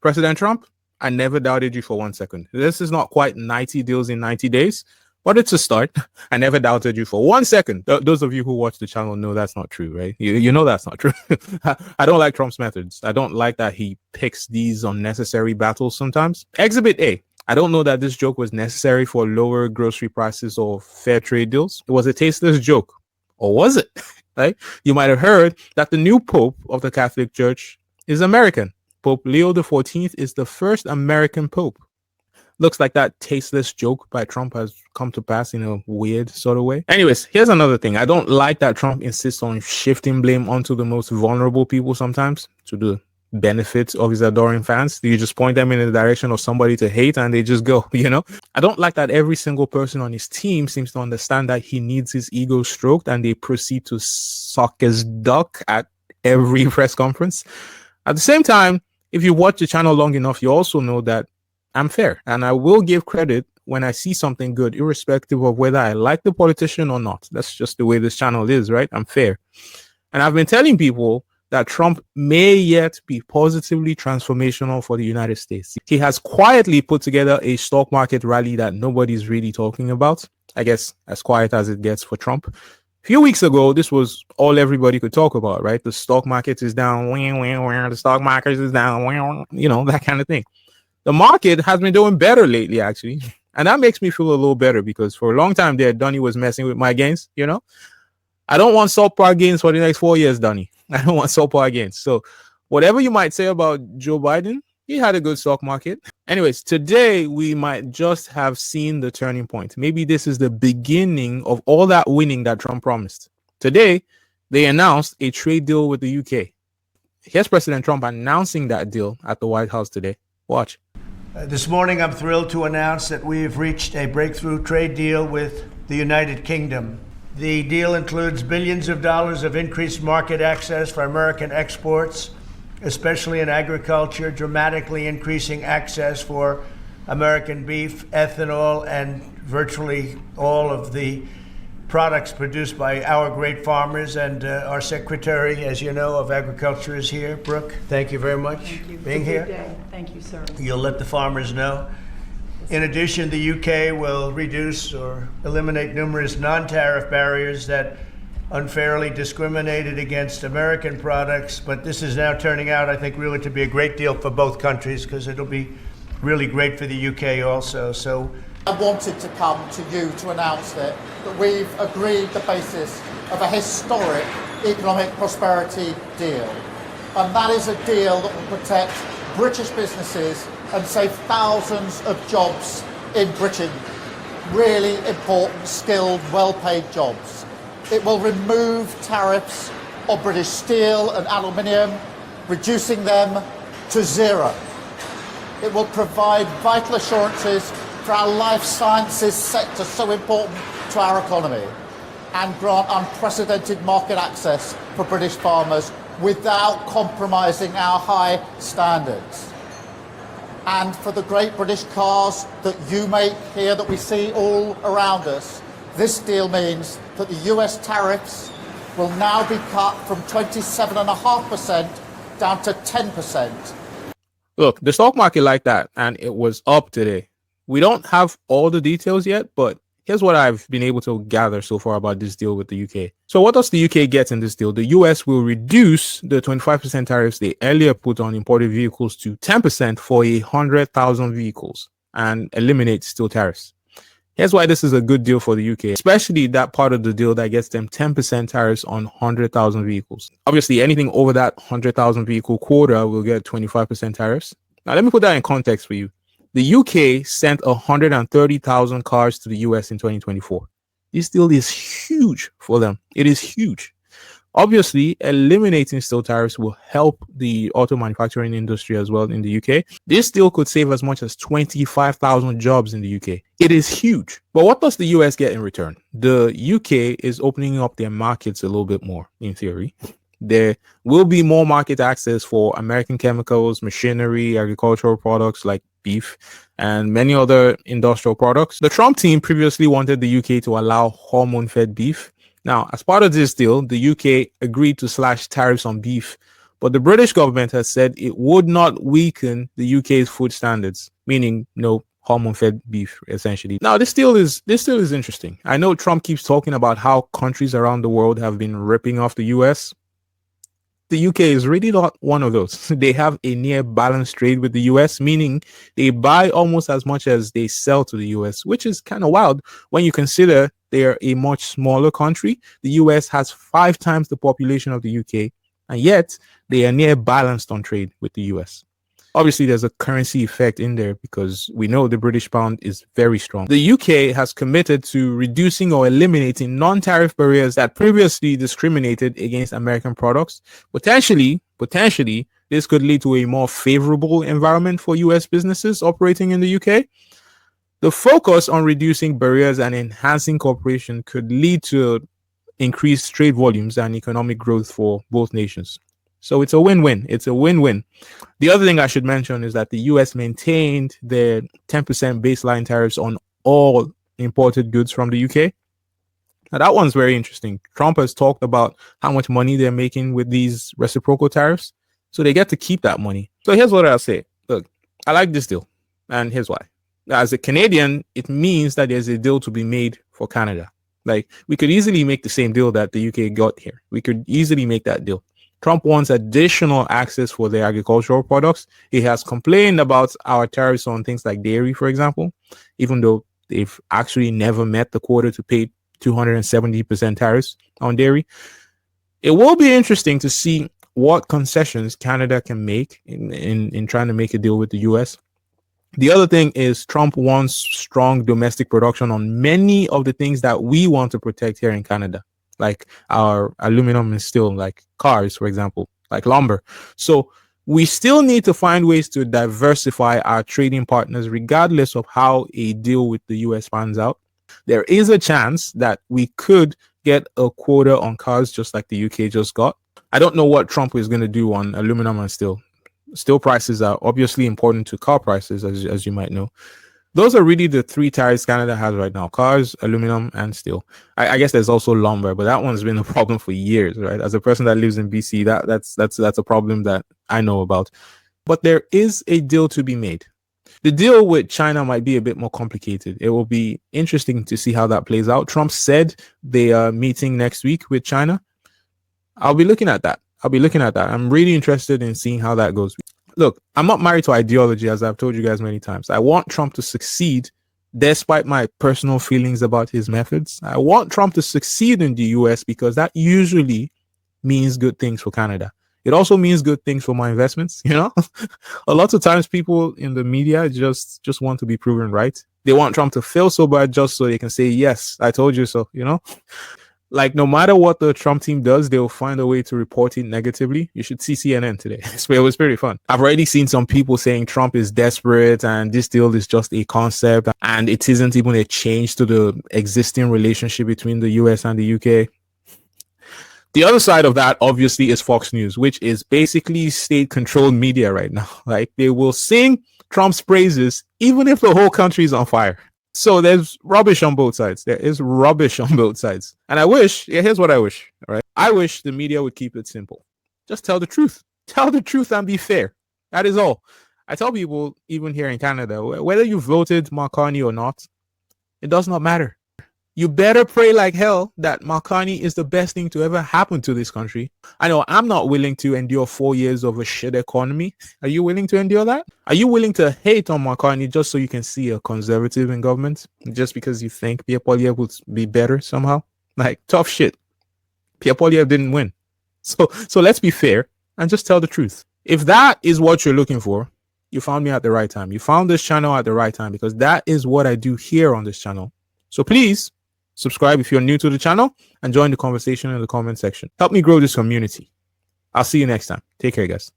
President Trump, I never doubted you for 1 second. This is not quite 90 deals in 90 days, but it's a start. I never doubted you for 1 second. Those of you who watch the channel know that's not true, right? You know that's not true. I don't like Trump's methods. I don't like that he picks these unnecessary battles sometimes. Exhibit A. I don't know that this joke was necessary for lower grocery prices or fair trade deals. It was a tasteless joke. Or was it? Right? You might have heard that the new Pope of the Catholic Church is American. Pope Leo XIV is the first American Pope. Looks like that tasteless joke by Trump has come to pass in a weird sort of way. Anyways, here's another thing. I don't like that Trump insists on shifting blame onto the most vulnerable people sometimes to the benefit of his adoring fans. You just point them in the direction of somebody to hate and they just go, you know? I don't like that every single person on his team seems to understand that he needs his ego stroked and they proceed to suck his duck at every press conference. At the same time, if you watch the channel long enough, you also know that I'm fair and I will give credit when I see something good, irrespective of whether I like the politician or not. That's just the way this channel is, right? I'm fair. And I've been telling people that Trump may yet be positively transformational for the United States. He has quietly put together a stock market rally that nobody's really talking about. I guess as quiet as it gets for Trump. A few weeks ago, this was all everybody could talk about, right? The stock market is down, the stock market is down, you know, that kind of thing. The market has been doing better lately, actually. And that makes me feel a little better because for a long time there, Donnie was messing with my gains, you know. I don't want subpar gains for the next 4 years, Donnie. I don't want subpar gains. So whatever you might say about Joe Biden, he had a good stock market. Anyways, today we might just have seen the turning point. Maybe this is the beginning of all that winning that Trump promised. Today, they announced a trade deal with the UK. Here's President Trump announcing that deal at the White House today. Watch. This morning, I'm thrilled to announce that we have reached a breakthrough trade deal with the United Kingdom. The deal includes billions of dollars of increased market access for American exports, especially in agriculture, dramatically increasing access for American beef, ethanol, and virtually all of the products produced by our great farmers. And our Secretary, as you know, of Agriculture is here. Brooke, thank you very much for being here. Day. Thank you, sir. You'll let the farmers know. In addition, the UK will reduce or eliminate numerous non-tariff barriers that unfairly discriminated against American products. But this is now turning out, I think, really to be a great deal for both countries because it'll be really great for the UK also. So I wanted to come to you to announce that we've agreed the basis of a historic economic prosperity deal. And that is a deal that will protect British businesses and save thousands of jobs in Britain. Really important, skilled, well-paid jobs. It will remove tariffs on British steel and aluminium, reducing them to zero. It will provide vital assurances for our life sciences sector, so important to our economy, and grant unprecedented market access for British farmers without compromising our high standards. And for the great British cars that you make here, that we see all around us, this deal means that the US tariffs will now be cut from 27.5% down to 10%. Look, the stock market like that, and it was up today. We don't have all the details yet, but here's what I've been able to gather so far about this deal with the UK. So what does the UK get in this deal? The US will reduce the 25% tariffs they earlier put on imported vehicles to 10% for 100,000 vehicles and eliminate steel tariffs. Here's why this is a good deal for the UK, especially that part of the deal that gets them 10% tariffs on 100,000 vehicles. Obviously, anything over that 100,000 vehicle quota will get 25% tariffs. Now, let me put that in context for you. The UK sent 130,000 cars to the US in 2024. This deal is huge for them. It is huge. Obviously, eliminating steel tariffs will help the auto manufacturing industry as well in the UK. This deal could save as much as 25,000 jobs in the UK. It is huge. But what does the US get in return? The UK is opening up their markets a little bit more, in theory. There will be more market access for American chemicals, machinery, agricultural products like beef, and many other industrial products. The Trump team previously wanted the UK to allow hormone-fed beef. Now, as part of this deal, the UK agreed to slash tariffs on beef But the British government has said it would not weaken the UK's food standards, meaning no hormone-fed beef, essentially. Now, this still is interesting. I know Trump keeps talking about how countries around the world have been ripping off the US. The UK is really not one of those. They have a near balanced trade with the US, meaning they buy almost as much as they sell to the US, which is kind of wild when you consider they are a much smaller country. The US has 5 times the population of the UK, and yet they are near balanced on trade with the US. Obviously, there's a currency effect in there because we know the British pound is very strong. The UK has committed to reducing or eliminating non-tariff barriers that previously discriminated against American products. Potentially, this could lead to a more favorable environment for US businesses operating in the UK. The focus on reducing barriers and enhancing cooperation could lead to increased trade volumes and economic growth for both nations. So it's a win-win. It's a win-win. The other thing I should mention is that the US maintained their 10% baseline tariffs on all imported goods from the UK. Now, that one's very interesting. Trump has talked about how much money they're making with these reciprocal tariffs. So they get to keep that money. So here's what I'll say. Look, I like this deal. And here's why. As a Canadian, it means that there's a deal to be made for Canada. Like, we could easily make the same deal that the UK got here. We could easily make that deal. Trump wants additional access for their agricultural products. He has complained about our tariffs on things like dairy, for example, even though they've actually never met the quota to pay 270% tariffs on dairy. It will be interesting to see what concessions Canada can make in trying to make a deal with the US. The other thing is Trump wants strong domestic production on many of the things that we want to protect here in Canada, like our aluminum and steel, like cars, for example, like lumber. So we still need to find ways to diversify our trading partners, regardless of how a deal with the US pans out. There is a chance that we could get a quota on cars just like the UK just got. I don't know what Trump is going to do on aluminum and steel. Steel prices are obviously important to car prices, as you might know. Those are really the 3 tariffs Canada has right now: cars, aluminum, and steel. I guess there's also lumber, but that one's been a problem for years, right? As a person that lives in BC, that's a problem that I know about. But there is a deal to be made. The deal with China might be a bit more complicated. It will be interesting to see how that plays out. Trump said they are meeting next week with China. I'll be looking at that. I'm really interested in seeing how that goes. Look, I'm not married to ideology, as I've told you guys many times. I want Trump to succeed despite my personal feelings about his methods. I want Trump to succeed in the US because that usually means good things for Canada. It also means good things for my investments, you know? A lot of times people in the media just want to be proven right. They want Trump to fail so bad just so they can say, yes, I told you so, you know? Like, no matter what the Trump team does, they'll find a way to report it negatively. You should see CNN today. It was pretty fun. I've already seen some people saying Trump is desperate and this deal is just a concept and it isn't even a change to the existing relationship between the US and the UK. The other side of that, obviously, is Fox News, which is basically state-controlled media right now. Like, they will sing Trump's praises even if the whole country is on fire. So there's rubbish on both sides. There is rubbish on both sides. And I wish, here's what I wish, all right? I wish the media would keep it simple. Just tell the truth. Tell the truth and be fair. That is all. I tell people, even here in Canada, whether you voted Mark Carney or not, it does not matter. You better pray like hell that Mark Carney is the best thing to ever happen to this country. I know I'm not willing to endure 4 years of a shit economy. Are you willing to endure that? Are you willing to hate on Mark Carney just so you can see a conservative in government? Just because you think Pierre Poilievre would be better somehow? Like, tough shit. Pierre Poilievre didn't win. So let's be fair and just tell the truth. If that is what you're looking for, you found me at the right time. You found this channel at the right time because that is what I do here on this channel. So please, subscribe if you're new to the channel and join the conversation in the comment section. Help me grow this community. I'll see you next time. Take care, guys.